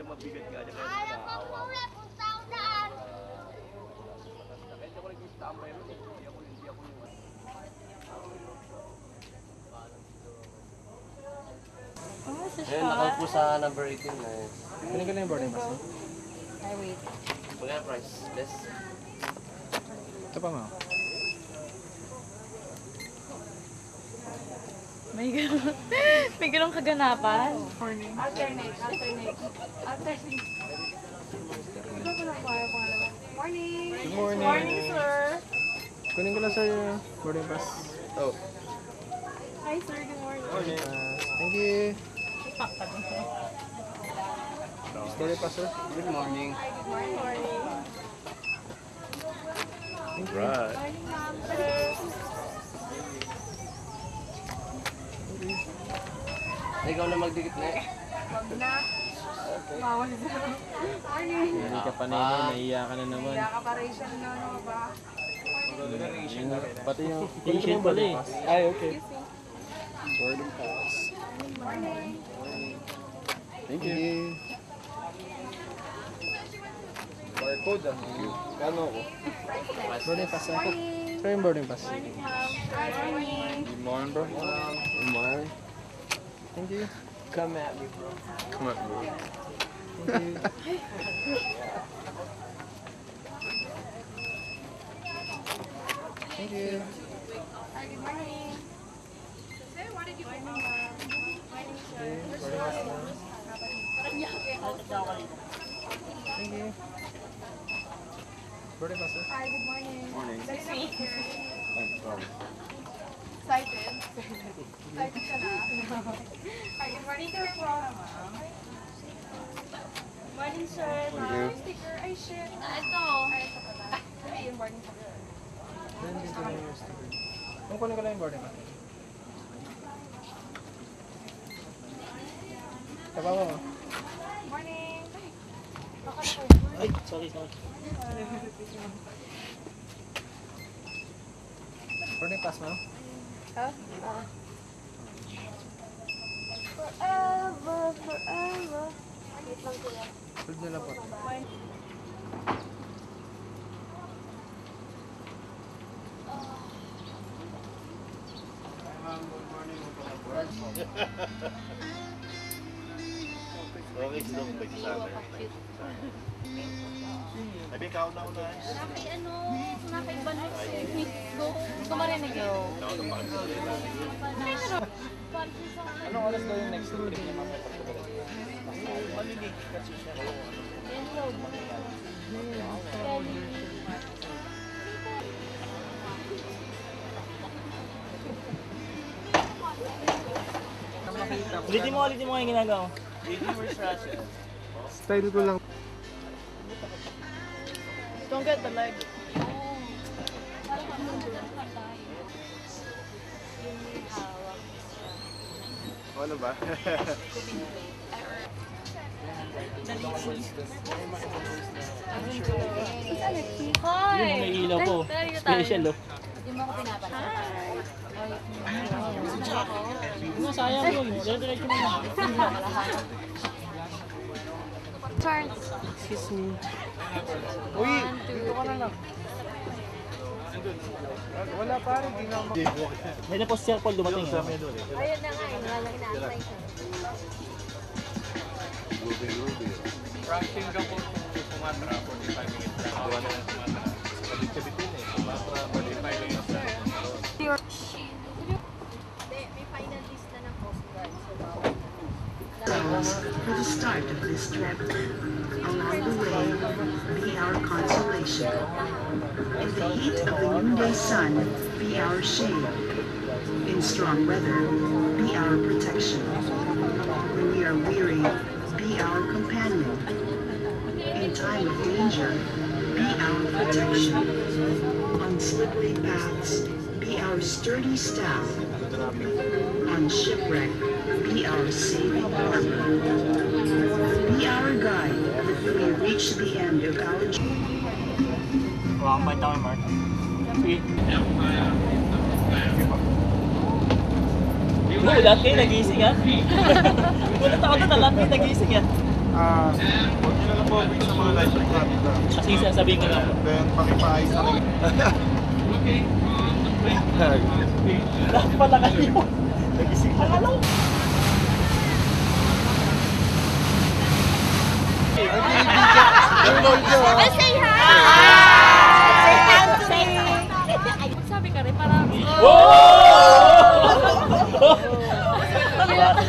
mabigat nga niya. Alam ko muna kung saan daan. Kahit ako nag-i-standby ron, hindi ako yung Ayun, nakaupo sa number 18 na eh. Kunin ko na yung boarding pass. Ay, wait. Magkano price? Less? Ito pa, ma'am. May ganun kaganapan. Alternate. Morning. Good morning. Morning, sir. Kunin ko lang sa boarding pass. Oh. Hi, sir. Good morning. Boarding pass. Thank you. Boarding pass, sir. Good morning. Good morning. Thank you. Right. Morning, ma'am, sir. Ikaw na magdikit na eh. Wag na. Bawal na. Morning. Hindi ka pa nila, naiiya ka na naman. Kaya ka pa rin siya na ano ba? Pati yung patient pala eh. Ay, okay. Boarding pass. Morning. Thank you. Barcode ah. Thank you. Kano ako? Boarding pass ako. Sir, yung boarding pass. Morning, ma'am. Hi, morning. Good morning, bro. Good morning. Thank you. Come at me, bro. Come on, bro. Thank you. Thank you. Hi, good morning. Sir, what did you morning, ma'am? Morning, sir. Thank you. Boarding pass, sir. Hi, good morning. Morning. That's me. I'm sorry. Excited? Excited ka na? Hi, good morning, sir. Morning, sir. Ma'am, sticker. Ay, shit. Ito. Ay, ito pala. Ay, yung boarding pass. Then, dito na yung sticker. Kung kunin ko lang yung boarding pass. Tabawa mo. Morning. Ay, sorry. Boarding pass mo? Huh? Forever. Wait lang ko yan. Hold nyo lang po. Okay, slow bike sa amin. Sabi ikaw na una. Nakay ano, nakay balas eh. Gusto marinig yun. Anong oras daw yung next trip niya mamaya pagkabalik? Malinig kasi siya. Ulitin mo yung ginagawa mo. Style ko lang. Don't get the leg. Ano ba? Hi! Yun, may ilaw po. Special oh. Hindi mo ako pinapansin. Ano, sayang yun. Diretso mo na. Turn. Excuse me. Uy! Dito ka na lang. Wala pa rin, di na May na po circle dumating. Ayun na nga, wala inaantay siya. Ranking ka po kung Sumatra, 45 minutes lang. Wala na lang Sumatra. Sabitin eh, Sumatra, 45 minutes lang. May final list na ng Coast Guard. For the start of this trip, along the way, be our consolation. In the heat of the noonday sun, be our shade. In strong weather, be our protection. When we are weary, be our companion. In time of danger, be our protection. On slippery paths, be our sturdy staff. On shipwreck, be our saving harbor. Be our guide when we reach the end of our journey. Wala kang bite ako, Mark. Sige. Lahat kayo nagising ha? Gulat ako doon, lahat kayo nagising ha? Huwag nyo na lang po sa mga life natin lang. Kasi sasabihin ko lang. Then, pakipaayos na lang. Lahat pala kayo. Nagising na ka lang. Say hi! Sabi ka rin, parang...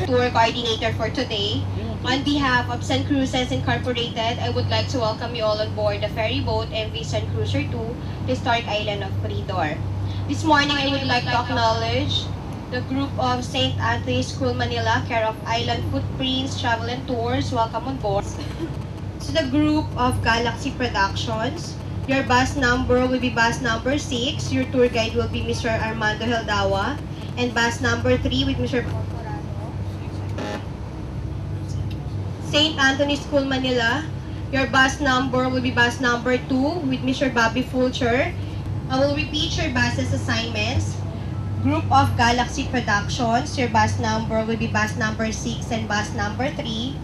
Tour coordinator for today. On behalf of Sun Cruises Incorporated, I would like to welcome you all on board the ferry boat MV Sun Cruiser 2, the historic island of Corregidor. This morning, I would like to acknowledge the group of St. Anthony's School Manila, care of Island Footprints Travel and Tours. Welcome on board. To the group of Galaxy Productions, your bus number will be bus number 6. Your tour guide will be Mr. Armando Heldawa, and bus number 3 with Mr. St. Anthony's School Manila, your bus number will be bus number 2 with Mr. Bobby Fulcher. I will repeat your bus's assignments. Group of Galaxy Productions, your bus number will be bus number 6 and bus number 3.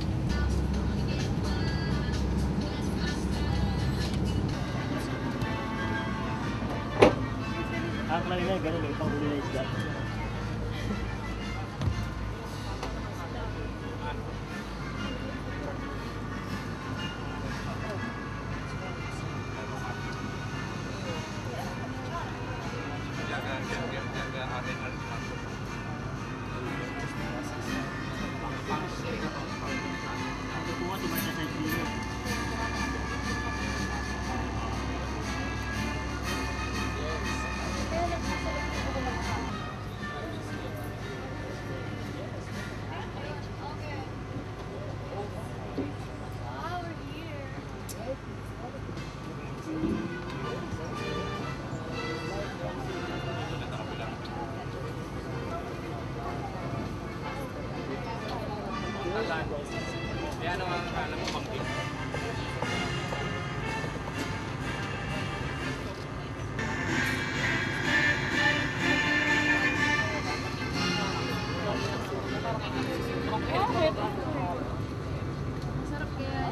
Ang kanina, ganun eh, pang huli na isda. Kaya ano ang alam mo bang team? Masarap kaya.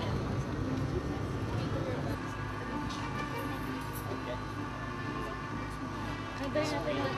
Antayin natin yung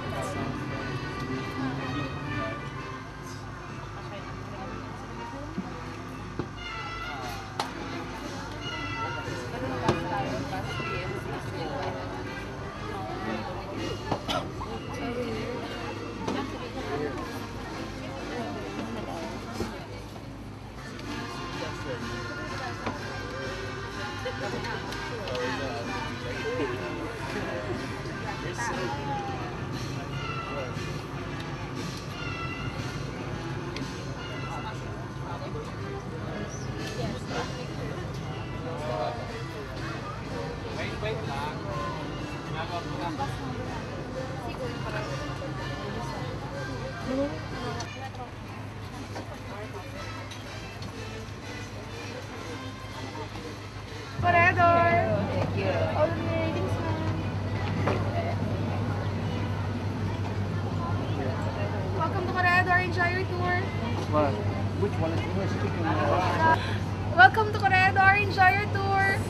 Wait lang. Corregidor! Thank you. All the ratings, welcome to Corregidor. Enjoy your tour. Which one is yours? Welcome to Corregidor. Enjoy your tour.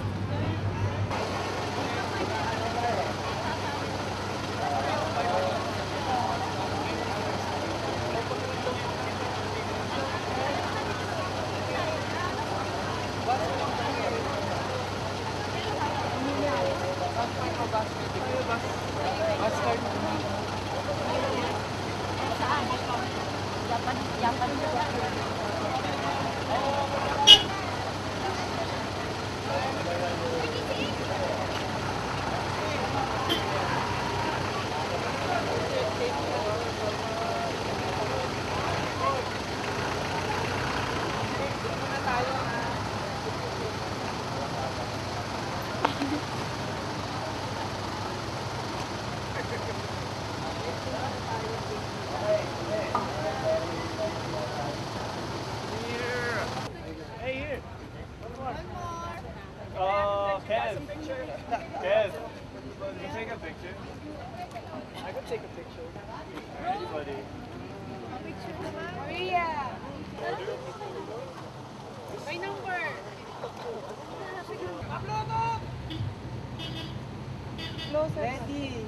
Ready.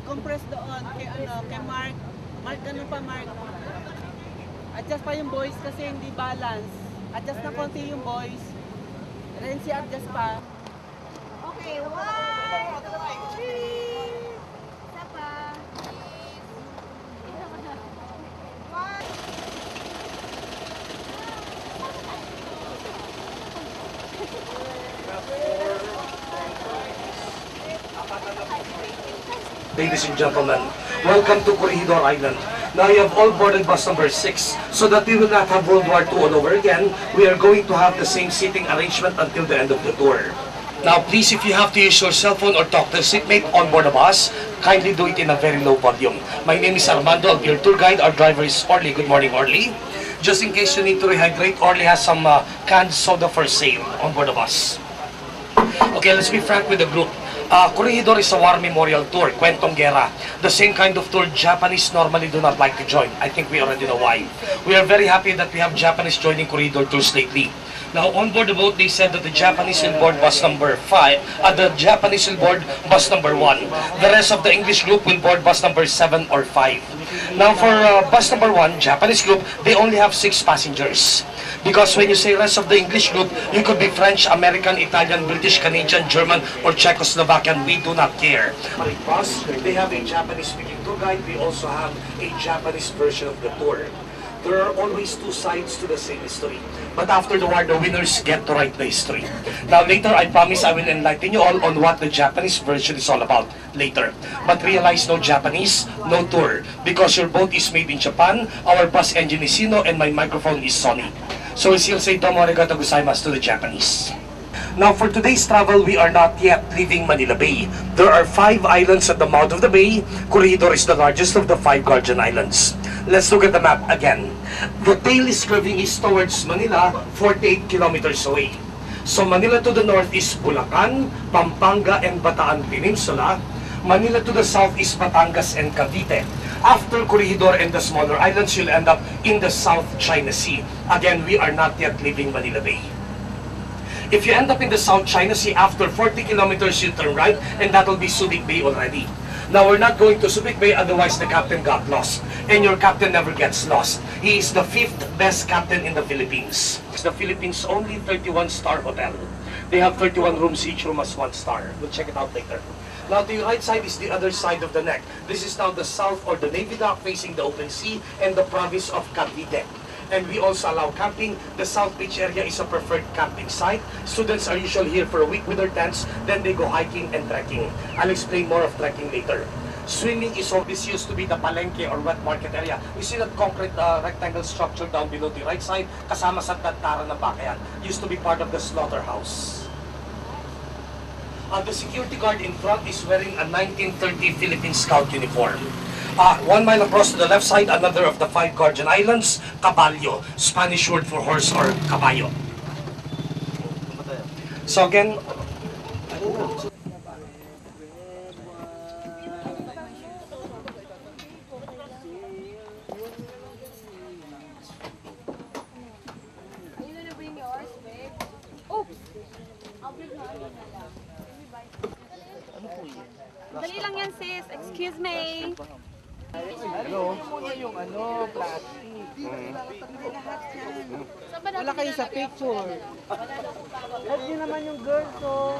Compress doon. Kay kay Mark. Mark, ano pa Mark? Adjust pa yung boys kasi hindi balance. Adjust na konti yung boys. Renzi, adjust pa. Okay, 1, 2, 3. Isa pa. Ladies and gentlemen, welcome to Corregidor Island. Now you have all boarded bus number 6, so that we will not have World War II all over again. We are going to have the same seating arrangement until the end of the tour. Now please, if you have to use your cell phone or talk to a seatmate on board the bus, kindly do it in a very low volume. My name is Armando, I'll be your tour guide. Our driver is Orly. Good morning, Orly. Just in case you need to rehydrate, Orly has some canned soda for sale on board the bus. Okay, let's be frank with the group. Corregidor is a War Memorial tour, Kwentong Guerra. The same kind of tour Japanese normally do not like to join. I think we already know why. We are very happy that we have Japanese joining Corregidor tours lately. Now, on board the boat, they said that the Japanese will board bus number 5, the Japanese will board bus number 1. The rest of the English group will board bus number 7 or 5. Now, for bus number 1, Japanese group, they only have 6 passengers. Because when you say rest of the English group, you could be French, American, Italian, British, Canadian, German, or Czechoslovakian. We do not care. Bus, they have a Japanese-speaking tour guide. We also have a Japanese version of the tour. There are always 2 sides to the same history. But after the war, the winners get to write the history. Now later, I promise I will enlighten you all on what the Japanese version is all about later. But realize no Japanese, no tour. Because your boat is made in Japan, our bus engine is Sino, and my microphone is Sony. So we still say domo arigato gozaimasu to the Japanese. Now for today's travel, we are not yet leaving Manila Bay. There are 5 islands at the mouth of the bay. Corregidor is the largest of the 5 Guardian Islands. Let's look at the map again. The tail is curving east towards Manila, 48 kilometers away. So Manila to the north is Bulacan, Pampanga, and Bataan Peninsula. Manila to the south is Batangas and Cavite. After Corregidor and the smaller islands, you'll end up in the South China Sea. Again, we are not yet leaving Manila Bay. If you end up in the South China Sea, after 40 kilometers, you turn right, and that will be Subic Bay already. Now, we're not going to Subic Bay, otherwise the captain got lost. And your captain never gets lost. He is the 5th best captain in the Philippines. It's the Philippines' only 31-star hotel. They have 31 rooms, each room has 1 star. We'll check it out later. Now, to your right side is the other side of the neck. This is now the south or the Navy dock facing the open sea and the province of Cavite. And we also allow camping. The South Beach area is a preferred camping site. Students are usually here for a week with their tents, then they go hiking and trekking. I'll explain more of trekking later. Swimming is all. This used to be the palengke or wet market area. You see that concrete rectangle structure down below the right side, kasama sa Tataran ng Bakayan. Used to be part of the slaughterhouse. The security guard in front is wearing a 1930 Philippine Scout uniform. 1 mile across to the left side, another of the 5 Guardian Islands, Caballo, Spanish word for horse or caballo. So again, Dali lang yan, sis. Excuse me. Hello? Yung plastic. Wala kayo sa picture. Help nyo naman yung girl ko.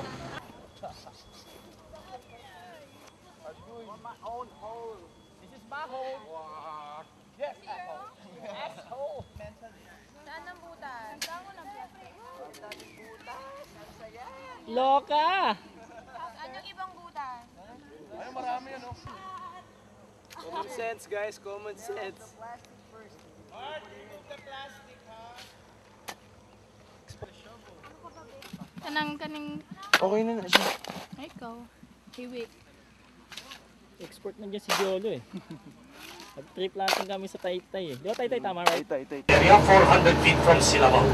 This is my hole. Yes, asshole. Asshole. Saan ang butas? Loka! Anong ibang butas? Ay, marami ano. Common sense, guys. Common sense. Kaning... Okay na na siya. Ay, ikaw. Hiwik. Export na dyan si Jolo eh. Nag-trip natin kami sa Taytay eh. Di ba Taytay tama, right? area 400 feet from Silabao.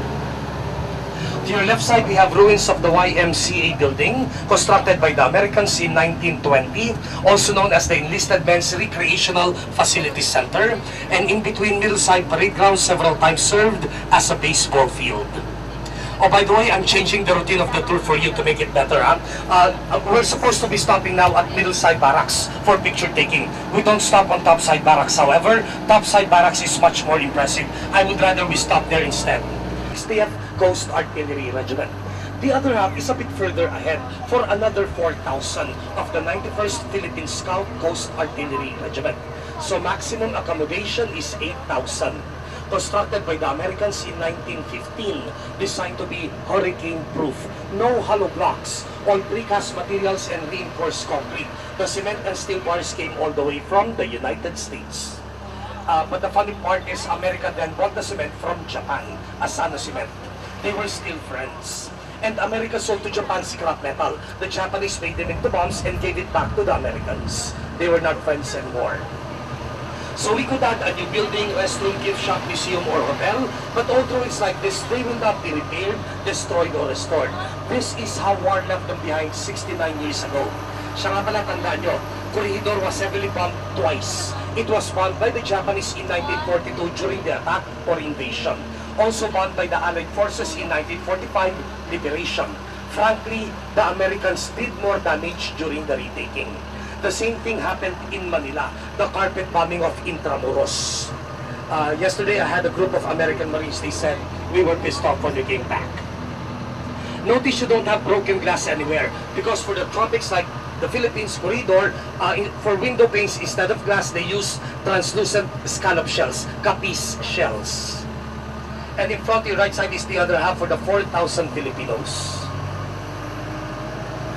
To your left side, we have ruins of the YMCA building, constructed by the Americans in 1920, also known as the Enlisted Men's Recreational Facility Center, and in between middle side parade ground, several times served as a baseball field. Oh, by the way, I'm changing the routine of the tour for you to make it better. We're supposed to be stopping now at Middleside Barracks for picture taking. We don't stop on Topside Barracks, however. Topside Barracks is much more impressive. I would rather we stop there instead. 60th Coast Artillery Regiment. The other half is a bit further ahead for another 4,000 of the 91st Philippine Scout Coast Artillery Regiment. So maximum accommodation is 8,000. Constructed by the Americans in 1915, designed to be hurricane-proof. No hollow blocks, all precast materials and reinforced concrete. The cement and steel bars came all the way from the United States. But the funny part is America then bought the cement from Japan, Asano Cement. They were still friends. And America sold to Japan scrap metal. The Japanese made them into bombs and gave it back to the Americans. They were not friends anymore. So we could add a new building, restroom, gift shop, museum, or hotel, but although it's like this, they will not be repaired, destroyed, or restored. This is how war left them behind 69 years ago. Siya nga pala, tandaan nyo, Corregidor was heavily bombed twice. It was bombed by the Japanese in 1942 during the attack or invasion. Also bombed by the Allied forces in 1945 liberation. Frankly, the Americans did more damage during the retaking. The same thing happened in Manila, the carpet bombing of Intramuros. Yesterday, I had a group of American Marines. They said, we were pissed off when we came back. Notice you don't have broken glass anywhere, because for the tropics like the Philippines corridor, for window panes, instead of glass, they use translucent scallop shells, capis shells. And in front, your right side is the other half for the 4,000 Filipinos.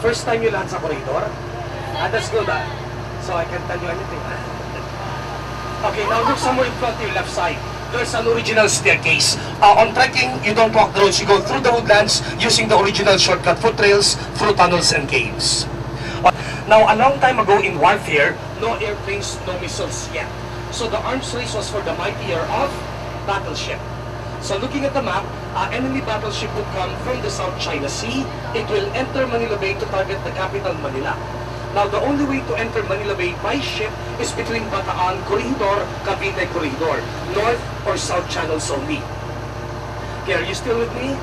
First time you land sa corridor? That's good, so I can tell you anything. Okay, now look somewhere in front to your left side. There's an original staircase. On trekking, you don't walk the roads. You go through the woodlands using the original shortcut foot trails through tunnels and caves. Now, a long time ago in warfare, no airplanes, no missiles yet. So the arms race was for the mightier of battleship. So looking at the map, enemy battleship would come from the South China Sea. It will enter Manila Bay to target the capital, Manila. Now, the only way to enter Manila Bay by ship is between Bataan, Corregidor, Cavite, Corregidor, North or South channels only. Okay, are you still with me?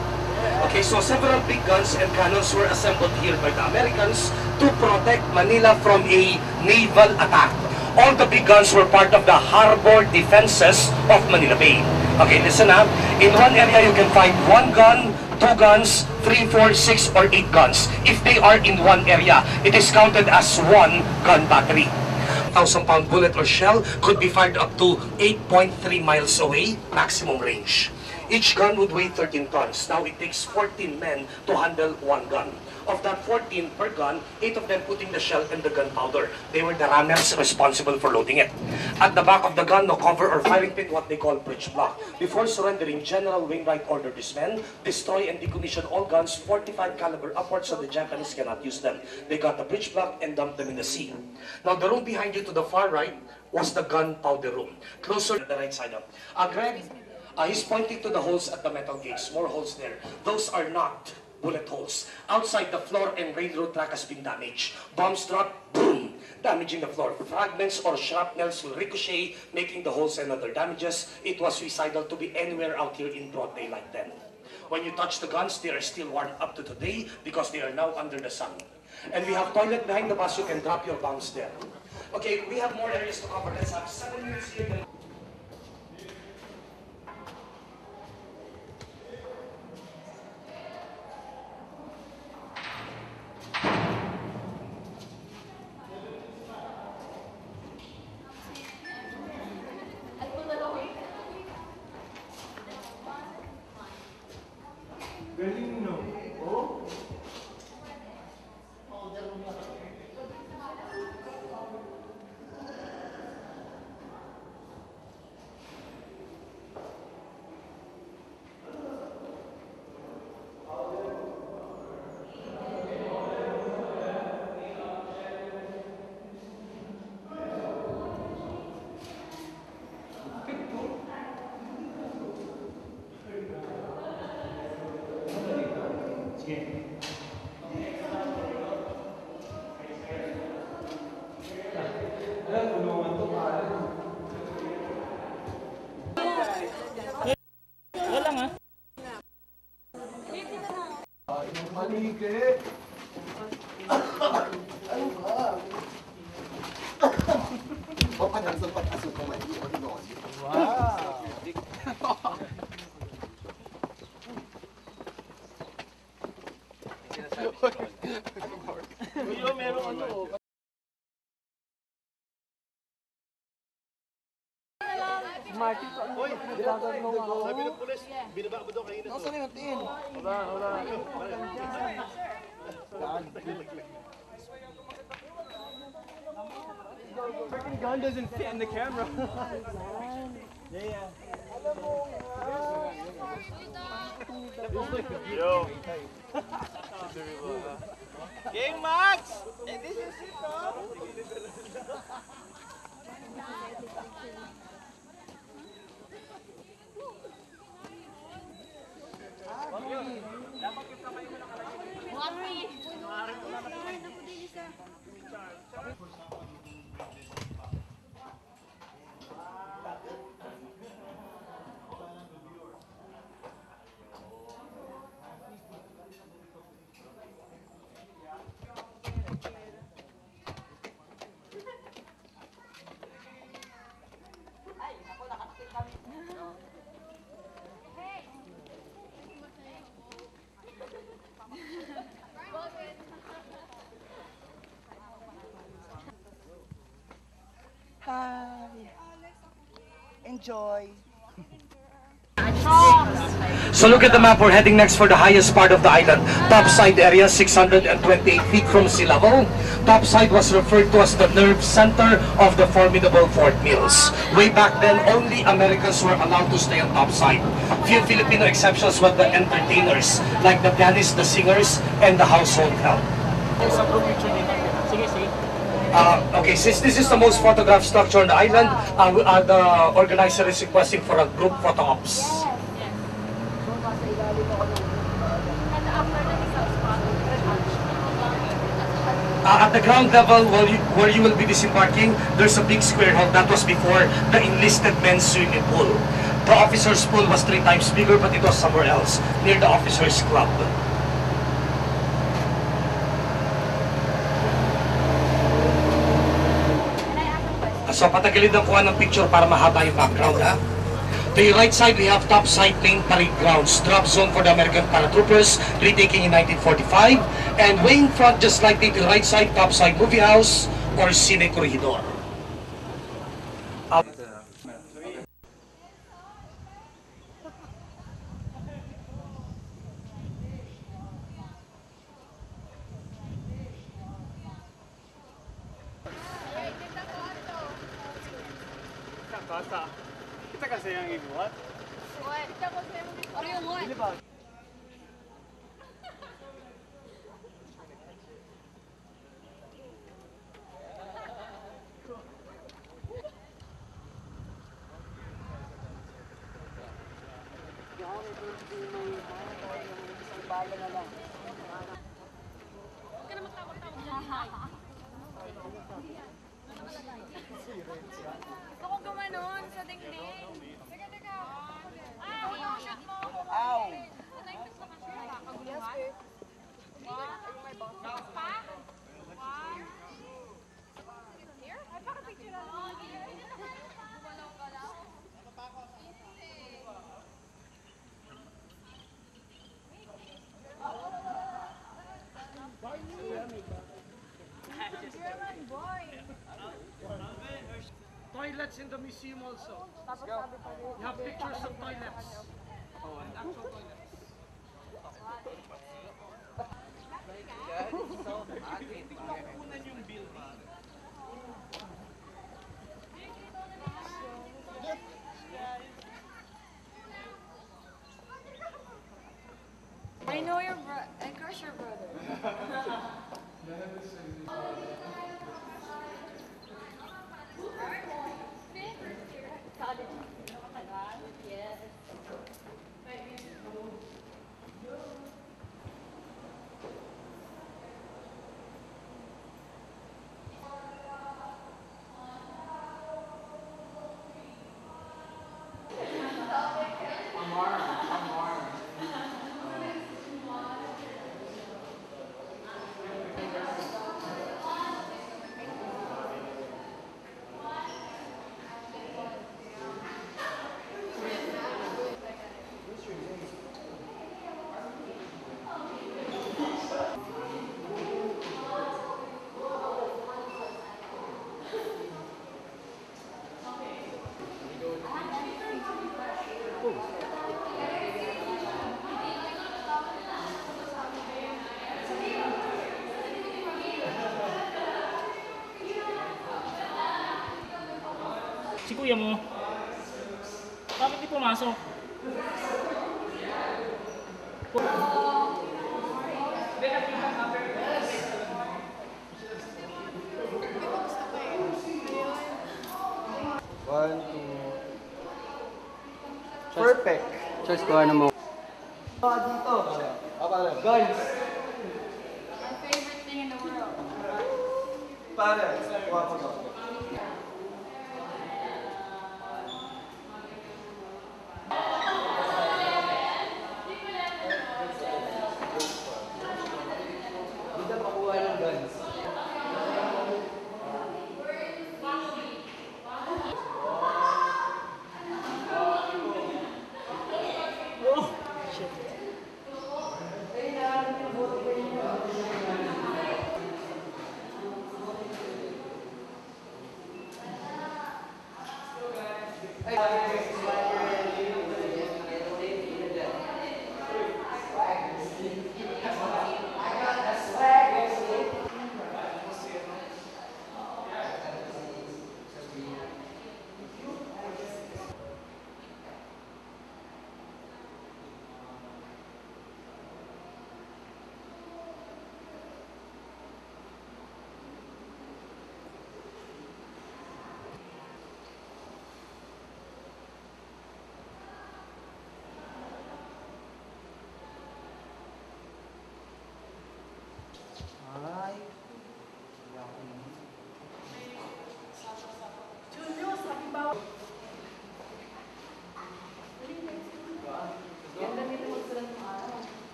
Okay, so several big guns and cannons were assembled here by the Americans to protect Manila from a naval attack. All the big guns were part of the harbor defenses of Manila Bay. Okay, listen up. In one area, you can find 1 gun, 2 guns, 3, 4, 6, or 8 guns. If they are in one area, it is counted as 1 gun battery. 1,000-pound bullet or shell could be fired up to 8.3 miles away, maximum range. Each gun would weigh 13 tons. Now, it takes 14 men to handle 1 gun. Of that 14 per gun, 8 of them putting the shell and the gunpowder. They were the runners responsible for loading it. At the back of the gun, no cover or firing pin, what they call breech block. Before surrendering, General Wainwright ordered his men, destroy and decommission all guns 45 caliber upwards so the Japanese cannot use them. They got the breech block and dumped them in the sea. Now, the room behind you to the far right was the gunpowder room. Closer to the right side up. Greg, he's pointing to the holes at the metal gates. More holes there. Those are not bullet holes. Outside, the floor and railroad track has been damaged. Bombs drop, boom, damaging the floor. Fragments or shrapnels will ricochet, making the holes and other damages. It was suicidal to be anywhere out here in broad daylight then. When you touch the guns, they are still warm up to today because they are now under the sun. And we have toilet behind the bus. You can drop your bombs there. Okay, we have more areas to cover. Let's have 7 minutes here. Malige. Ano ba? Papanang sa pag-aso ko man. Wow. Meron ano. Martin, Hoy, sabi ng pulis, binaba mo daw kanina. Nasaan yung tin? Wala. Freaking gun doesn't fit in the camera. Yeah. Yo. Game Max! And this is it, no? Hi. Enjoy. So look at the map. We're heading next for the highest part of the island. Topside area, 628 feet from sea level. Topside was referred to as the nerve center of the formidable Fort Mills. Way back then, only Americans were allowed to stay on topside. Few Filipino exceptions were the entertainers, like the pianists, the singers, and the household help. Okay, since this is the most photographed structure on the island, the organizer is requesting for a group photo ops. At the ground level, where you will be disembarking, there's a big square hall. That was before the enlisted men's swimming pool. The officers' pool was 3 times bigger, but it was somewhere else, near the officers' club. So patagilid ang kuha ng picture para mahaba yung background, ha? To your right side, we have topside main parade grounds, drop zone for the American paratroopers, retaking in 1945. And way in front, just like the right side, topside movie house or Cine Corregidor. Kita kasi yang ibuat. What? Kita kasi yung... Or yung what? Dili ba? Huwag ka na magtawag-tawag dyan. Gusto ko gumanon sa dingding. Teka, teka. Ow! Shot mo. Ow! Yes, babe. Pa? One. Here? Ay, baka picture na lang. Gumalaw-galaw. Toilets in the museum also. You have pictures of toilets. Oh, and actual toilets. I know your brother. I crush your brother. kuya mo. Bakit di pumasok? One, two. Perfect. Choice ko ano mo. Dito. Guns. My favorite thing in the world. Pare. Kuha ko to. Dito makuha ng guns.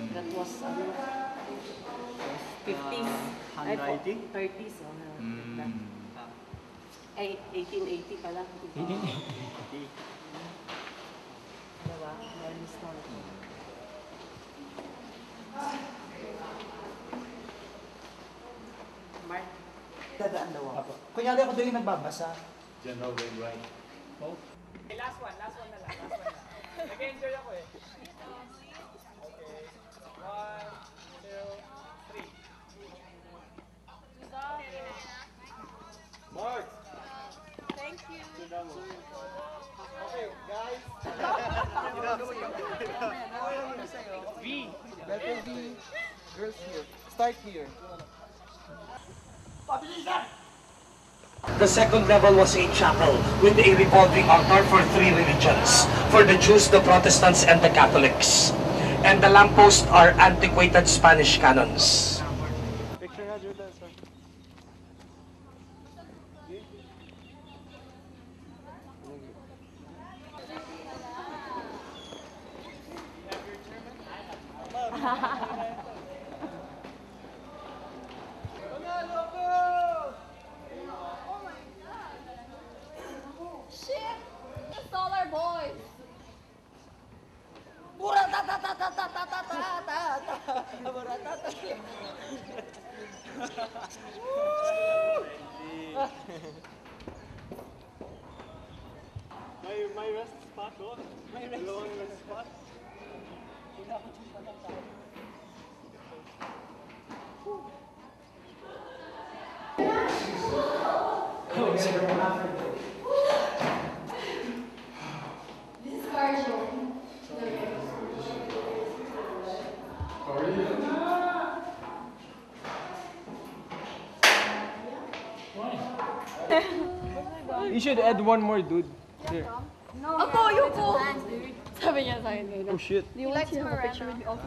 That was 50s. Handwriting? 30s. Ay, 1880 pala. 1880. Diba? Very historical. Mark? Dadaan daw ako. Kunyari ako doon yung nagbabasa. General Wainwright. Oh. Last one na lang. Nag-enjoy ako eh. Okay. 1, 2, 3. Mark! Thank you. Okay, guys. V. Letter V. Girls here. Start here. The second level was a chapel with a revolving altar for 3 religions, for the Jews, the Protestants, and the Catholics. And the lampposts are antiquated Spanish canons. Picture nga, Judas. Shit! The Solar Boys! May rest spot doon. May rest spot. This is cardio. You should add one more dude. There. No, ako, ayoko. Sabi niya sa akin ngayon. Oh shit. Do you want to have a picture with me also?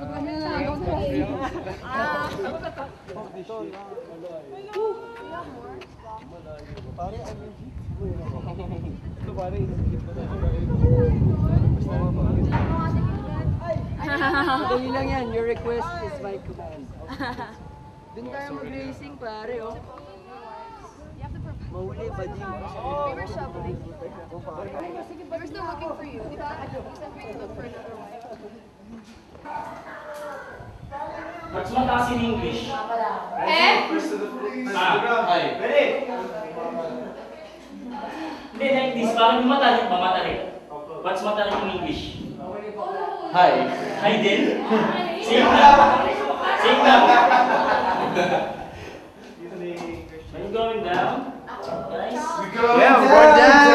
Pare, ano yung ito pare, Madali lang yan. Your request is my command. Doon tayo mag-racing pare, oh. Mahuli ba din? We were shoveling. We were still looking for you. You said we to look for another one. Mas mataas in English. Eh? Hi. Hindi, like this. Bakit yung matarik ba? Matarik. What's matarik in English? Hi. Hi din? Same lang. Same lang. Yeah, we're down.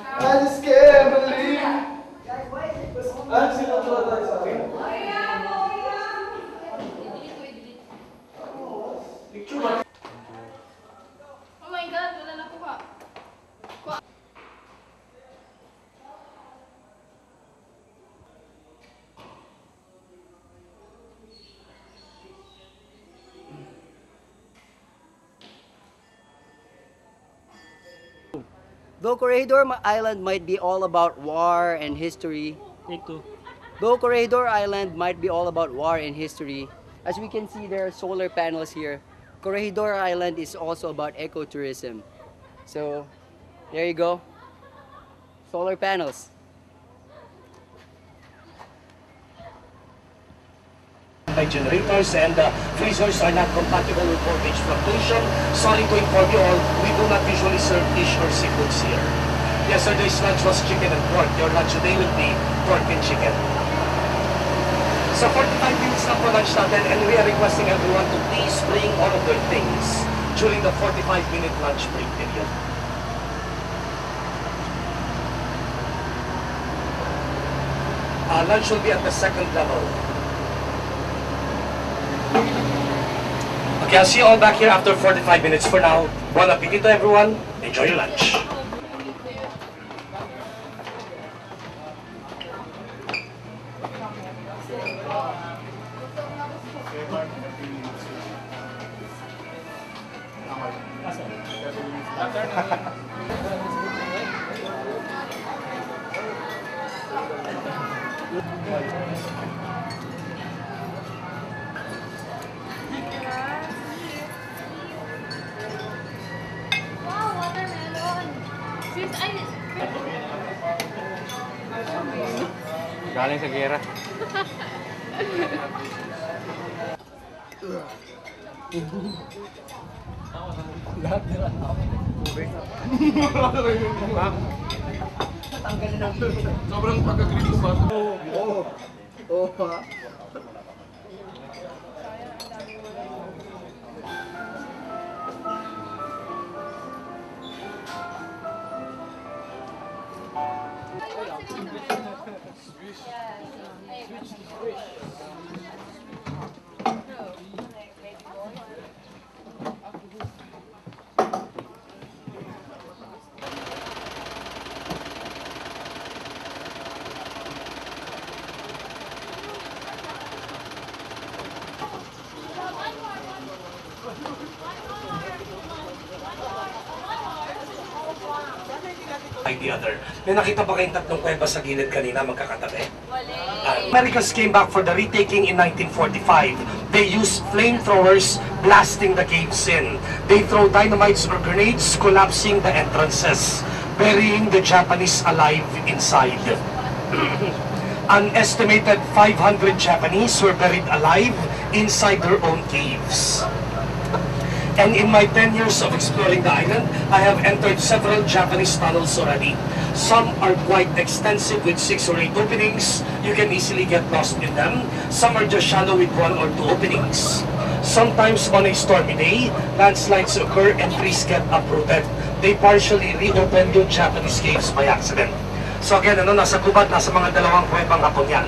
I just can't believe. Oh my God, wala na kuha. Though Corregidor Island might be all about war and history, though Corregidor Island might be all about war and history, as we can see there are solar panels here, Corregidor Island is also about ecotourism. So, there you go. Solar panels. By generators and freezers are not compatible with voltage fluctuation. Sorry to inform you all, we do not usually serve fish or seafoods here. Yesterday's lunch was chicken and pork. Your lunch today will be pork and chicken. So 45 minutes na po lunch natin, and we are requesting everyone to please bring all of their things during the 45-minute lunch break period. Lunch will be at the second level. Okay, I'll see you all back here after 45 minutes. For now, bon appetit to everyone. Enjoy your lunch. Wow, watermelon. Sis, ay... Galing sa gera. Lahat nila. Tanggalin ang sobrang pagka-green ko ba? Oo. Oo. Like the other. May nakita ba kayong tatlong kuweba sa gilid kanina magkakatabi? Americans came back for the retaking in 1945. They used flamethrowers blasting the caves in. They throw dynamites or grenades collapsing the entrances, burying the Japanese alive inside. An estimated 500 Japanese were buried alive inside their own caves. And in my 10 years of exploring the island, I have entered several Japanese tunnels already. Some are quite extensive with 6 or 8 openings. You can easily get lost in them. Some are just shallow with 1 or 2 openings. Sometimes on a stormy day, landslides occur and trees get uprooted. They partially reopen the Japanese caves by accident. So again, nasa gubat, nasa mga dalawang kuwebang hapon yan.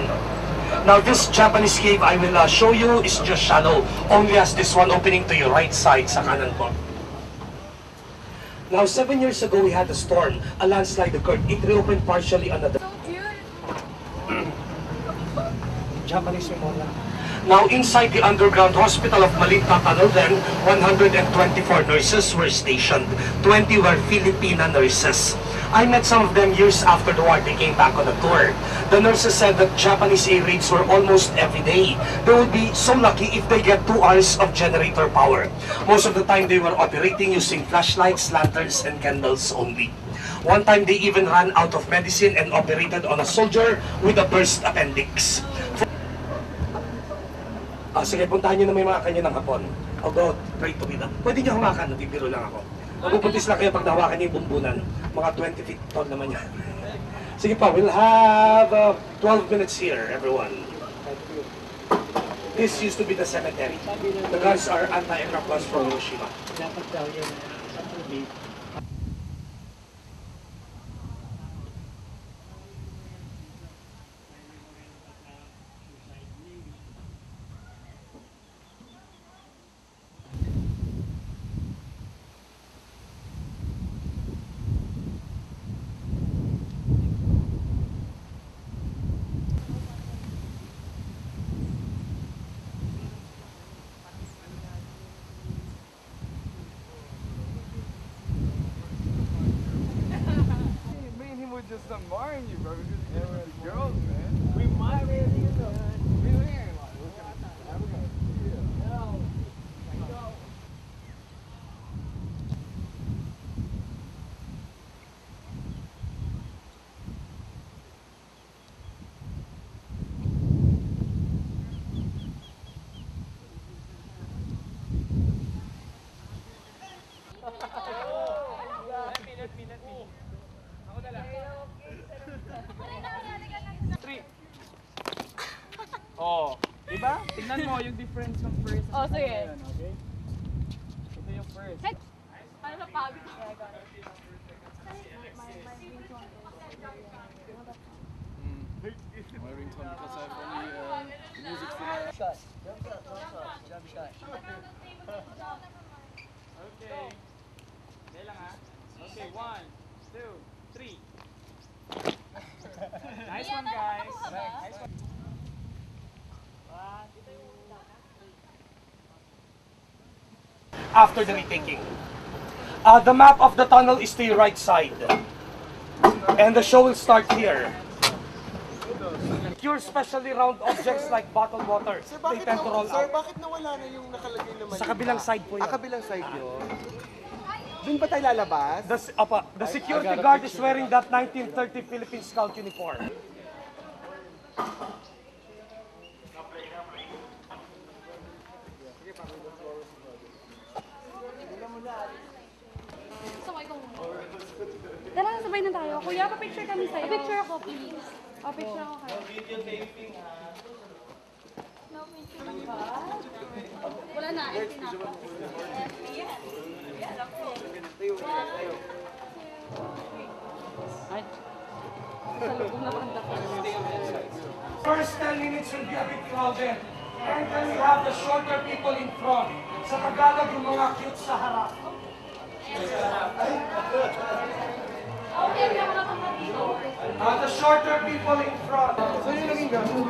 Now this Japanese cave I will show you is just shallow, only has this one opening to your right side sa kanan po. Now 7 years ago we had a storm, a landslide occurred. It reopened partially another. Japanese memorial. Now inside the underground hospital of Malinta Tunnel then, 124 nurses were stationed. 20 were Filipina nurses. I met some of them years after the war. They came back on a tour. The nurses said that Japanese air raids were almost every day. They would be so lucky if they get 2 hours of generator power. Most of the time they were operating using flashlights, lanterns, and candles only. One time they even ran out of medicine and operated on a soldier with a burst appendix. Sige, puntahan nyo na may mga kanya ng hapon. I'll go try to be that. Pwede nyo hawakan, nagbibiro lang ako. Magpupuntis lang kayo pag nahawakan niyo yung bumbunan. Mga 20 feet tall naman yan. Sige pa, we'll have 12 minutes here, everyone. This used to be the cemetery. The guards are anti-aircraft guns from Hiroshima. Just admiring you, bro. Because you're with the girls, man. We might be able to go. Oh, diba? Tingnan mo yung difference ng first. Oh, sige. Ngayon, okay? Ito yung first. Ano na pagod? My ringtone because I have only music for that. Shot. Jump shot. Jump shot. Okay. Dahil lang ha. Okay, 1, 2, 3. Nice one, guys. Nice one. After the retaking. The map of the tunnel is to your right side. And the show will start here. Secure specially round objects like bottled water. Sir, They tend to roll out. bakit nawala na yung nakalagay naman? Sa kabilang side po yun. Kabilang side yun? Doon ba tayo lalabas? The security guard is wearing that 1930 Philippine Scout uniform. Tara, sabay na tayo. Kuya, pa-picture kami sa'yo. Picture ako, please. Picture ako kayo. Video taping ha. Wala na, empty na ako. Ay. First 10 minutes will be a bit crowded. And then we have the shorter people in front. Sa Tagalog, yung mga cute sa harap. The shorter people in front. So yung naging gano'n?